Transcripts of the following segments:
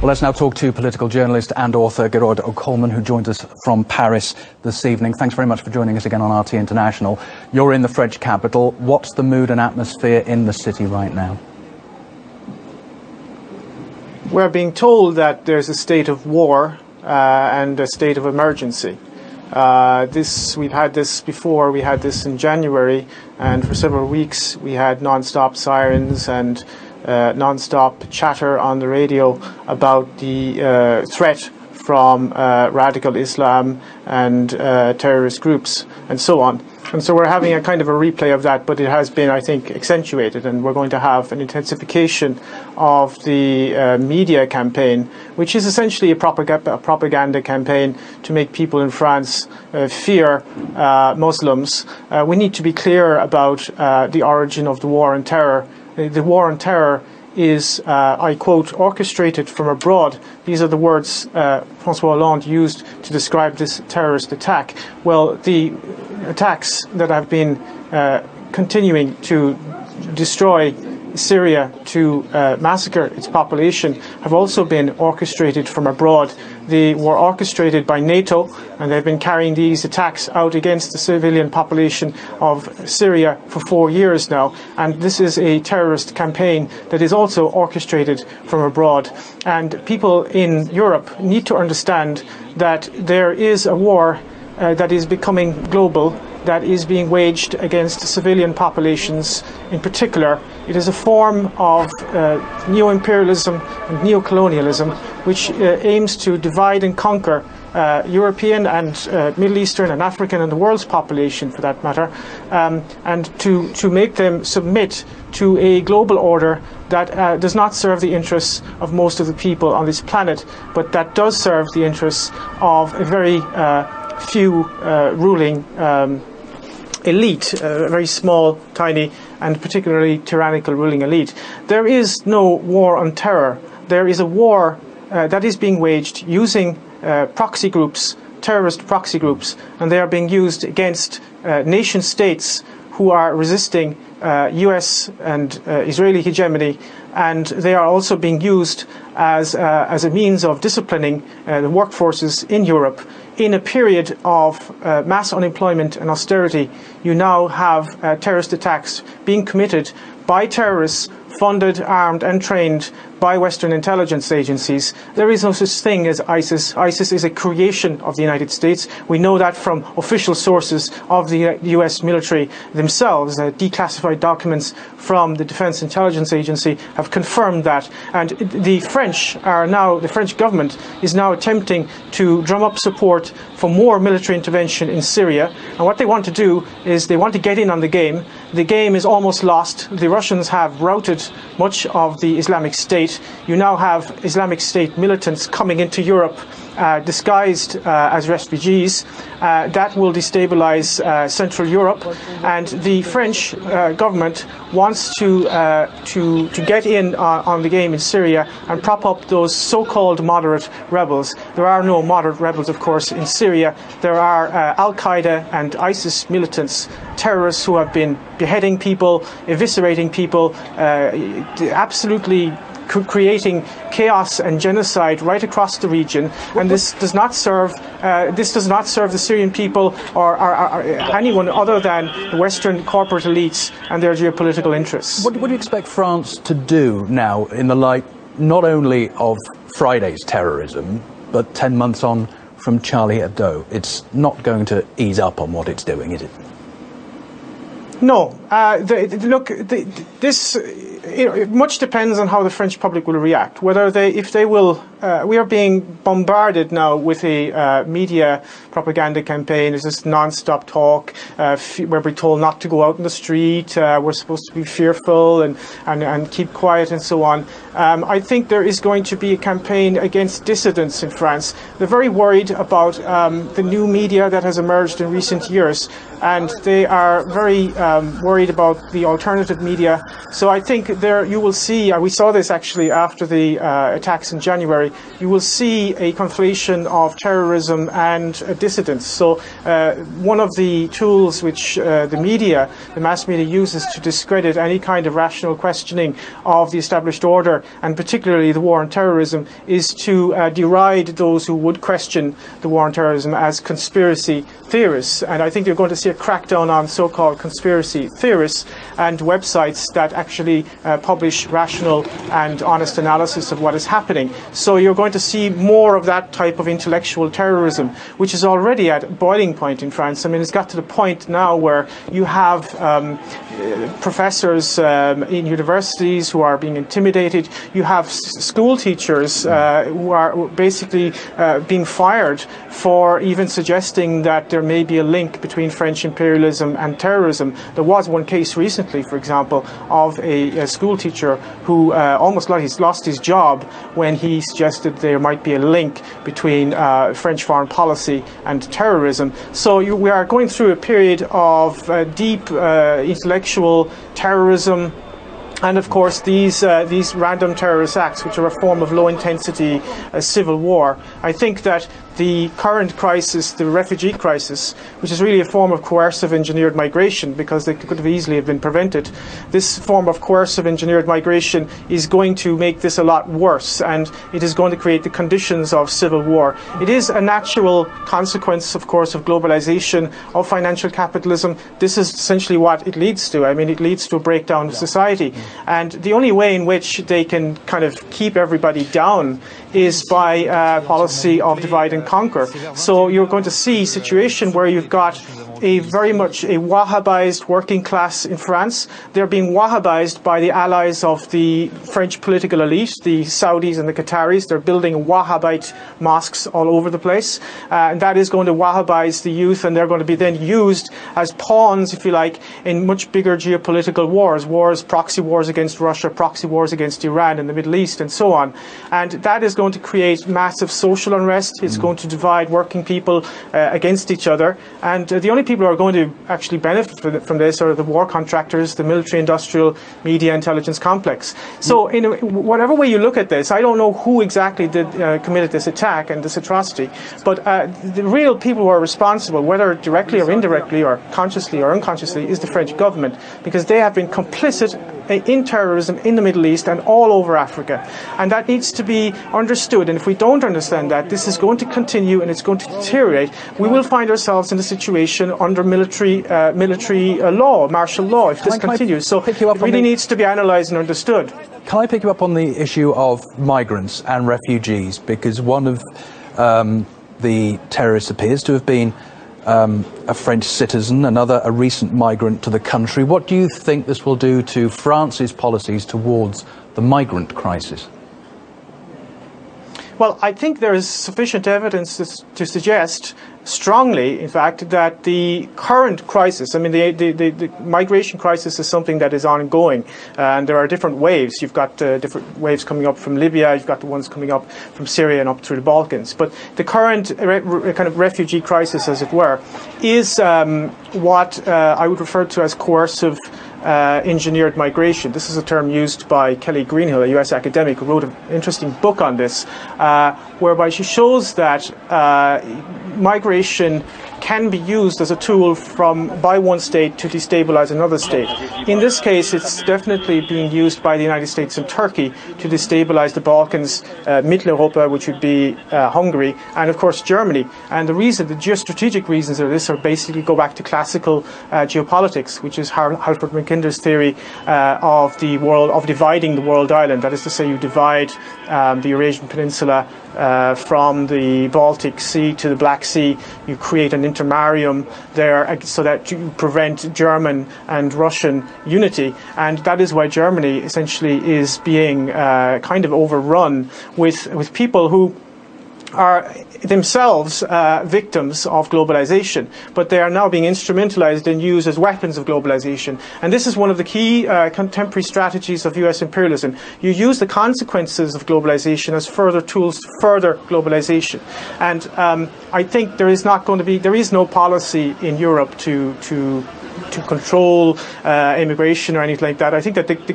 Well, let's now talk to political journalist and author Geroid O'Coleman, who joins us from Paris this evening. Thanks very much for joining us again on RT International. You're in the French capital. What's the mood and atmosphere in the city right now? We're being told that there's a state of war and a state of emergency. We've had this before. We had this in January, and for several weeks we had non-stop sirens and non-stop chatter on the radio about the threat from radical Islam and terrorist groups and so on. And so we're having a kind of a replay of that, but it has been, I think, accentuated, and we're going to have an intensification of the media campaign, which is essentially a propaganda campaign to make people in France fear Muslims. We need to be clear about the origin of the war on terror. The war on terror is, I quote, orchestrated from abroad. These are the words François Hollande used to describe this terrorist attack. Well, the attacks that have been continuing to destroy Syria, to massacre its population, have also been orchestrated from abroad. They were orchestrated by NATO, and they've been carrying these attacks out against the civilian population of Syria for 4 years now. And this is a terrorist campaign that is also orchestrated from abroad. And people in Europe need to understand that there is a war that is becoming global, that is being waged against civilian populations in particular. It is a form of neo-imperialism and neo-colonialism which aims to divide and conquer European and Middle Eastern and African and the world's population, for that matter, and to make them submit to a global order that does not serve the interests of most of the people on this planet, but that does serve the interests of a very few ruling elite, a very small, tiny, and particularly tyrannical ruling elite. There is no war on terror. There is a war that is being waged using proxy groups, terrorist proxy groups, and they are being used against nation states who are resisting US and Israeli hegemony, and they are also being used as a means of disciplining the workforces in Europe. In a period of mass unemployment and austerity, you now have terrorist attacks being committed by terrorists funded, armed and trained by Western intelligence agencies. There is no such thing as ISIS. ISIS is a creation of the United States. We know that from official sources of the US military themselves. Declassified documents from the Defense Intelligence Agency have confirmed that. And the French government is now attempting to drum up support for more military intervention in Syria. And what they want to do is they want to get in on the game. The game is almost lost. The Russians have routed much of the Islamic State. You now have Islamic State militants coming into Europe disguised as refugees. That will destabilize Central Europe, and the French government wants to get in on the game in Syria and prop up those so-called moderate rebels. There are no moderate rebels, of course, in Syria. There are Al-Qaeda and ISIS militants, terrorists who have been beheading people, eviscerating people, absolutely creating chaos and genocide right across the region, and this does not serve the Syrian people or anyone other than the Western corporate elites and their geopolitical interests. What do you expect France to do now in the light not only of Friday's terrorism, but 10 months on from Charlie Hebdo? It's not going to ease up on what it's doing, is it? No. It much depends on how the French public will react. We are being bombarded now with a media propaganda campaign. There's this non-stop talk where we're told not to go out in the street. We're supposed to be fearful and keep quiet and so on. I think there is going to be a campaign against dissidents in France. They're very worried about the new media that has emerged in recent years, and they are very worried about the alternative media. So I think you will see, we saw this actually after the attacks in January, you will see a conflation of terrorism and dissidence. So one of the tools which the mass media uses to discredit any kind of rational questioning of the established order, and particularly the war on terrorism, is to deride those who would question the war on terrorism as conspiracy theorists. And I think you're going to see a crackdown on so-called conspiracy theorists and websites that actually publish rational and honest analysis of what is happening. So you're going to see more of that type of intellectual terrorism, which is already at boiling point in France. I mean, it's got to the point now where you have professors in universities who are being intimidated. You have school teachers who are basically being fired for even suggesting that there may be a link between French imperialism and terrorism. There was one case recently, for example, of a school teacher who almost lost his job when he suggested there might be a link between French foreign policy and terrorism. So we are going through a period of deep intellectual terrorism. And of course, these random terrorist acts, which are a form of low-intensity civil war. I think that the current crisis, the refugee crisis, which is really a form of coercive engineered migration, because they could have easily have been prevented, this form of coercive engineered migration is going to make this a lot worse, and it is going to create the conditions of civil war. It is a natural consequence, of course, of globalization, of financial capitalism. This is essentially what it leads to. I mean, it leads to a breakdown of society. And the only way in which they can kind of keep everybody down is by policy of divide and conquer. So you're going to see a situation where you've got very much a Wahhabized working class in France. They're being Wahhabized by the allies of the French political elite, the Saudis and the Qataris. They're building Wahhabite mosques all over the place. And that is going to Wahhabize the youth, and they're going to be then used as pawns, if you like, in much bigger geopolitical wars, proxy wars against Russia, proxy wars against Iran in the Middle East, and so on. And that is going to create massive social unrest. It's going to divide working people against each other. And the only people who are going to actually benefit from this are the war contractors, the military, industrial, media, intelligence complex. So in whatever way you look at this, I don't know who exactly committed this attack and this atrocity, but the real people who are responsible, whether directly or indirectly or consciously or unconsciously, is the French government, because they have been complicit in terrorism in the Middle East and all over Africa. And that needs to be understood. And if we don't understand that, this is going to continue and it's going to deteriorate. We will find ourselves in a situation under military law, martial law, if this continues. So it really needs to be analysed and understood. Can I pick you up on the issue of migrants and refugees? Because one of the terrorists appears to have been a French citizen, another a recent migrant to the country. What do you think this will do to France's policies towards the migrant crisis? Well, I think there is sufficient evidence to suggest strongly, in fact, that the current crisis, I mean, the migration crisis is something that is ongoing, and there are different waves. You've got different waves coming up from Libya, you've got the ones coming up from Syria and up through the Balkans. But the current kind of refugee crisis, as it were, is what I would refer to as coercive engineered migration. This is a term used by Kelly Greenhill, a US academic, who wrote an interesting book on this, whereby she shows that migration can be used as a tool by one state to destabilize another state. In this case, it's definitely being used by the United States and Turkey to destabilize the Balkans, Mitteleuropa, which would be Hungary, and of course Germany. And the geostrategic reasons of this are basically go back to classical geopolitics, which is Halford Mackinder's theory of dividing the world island. That is to say, you divide the Eurasian Peninsula from the Baltic Sea to the Black Sea. You create an intermarium there so that you prevent German and Russian unity, and that is why Germany essentially is being kind of overrun with people who are themselves victims of globalization, but they are now being instrumentalized and used as weapons of globalization. And this is one of the key contemporary strategies of US imperialism. You use the consequences of globalization as further tools to further globalization. And I think there is no policy in Europe to to control immigration or anything like that. I think that the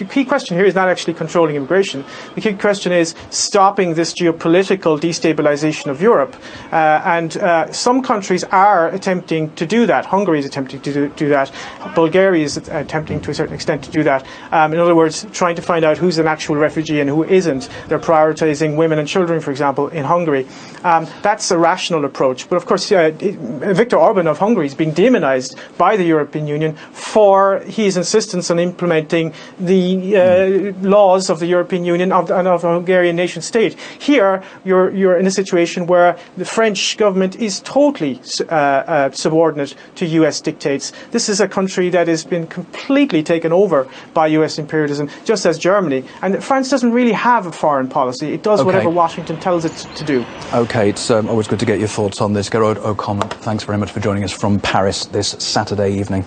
key question here is not actually controlling immigration. The key question is stopping this geopolitical destabilization of Europe. And some countries are attempting to do that. Hungary is attempting to do that. Bulgaria is attempting to a certain extent to do that. In other words, trying to find out who's an actual refugee and who isn't. They're prioritizing women and children, for example, in Hungary. That's a rational approach. But of course, Viktor Orban of Hungary is being demonized by the European Union for his insistence on implementing the laws of the European Union and of the Hungarian nation state. Here, you're in a situation where the French government is totally subordinate to US dictates. This is a country that has been completely taken over by US imperialism, just as Germany. And France doesn't really have a foreign policy. It does whatever Washington tells it to do. OK, it's always good to get your thoughts on this. Gearóid Ó Colmain, thanks very much for joining us from Paris this Saturday evening.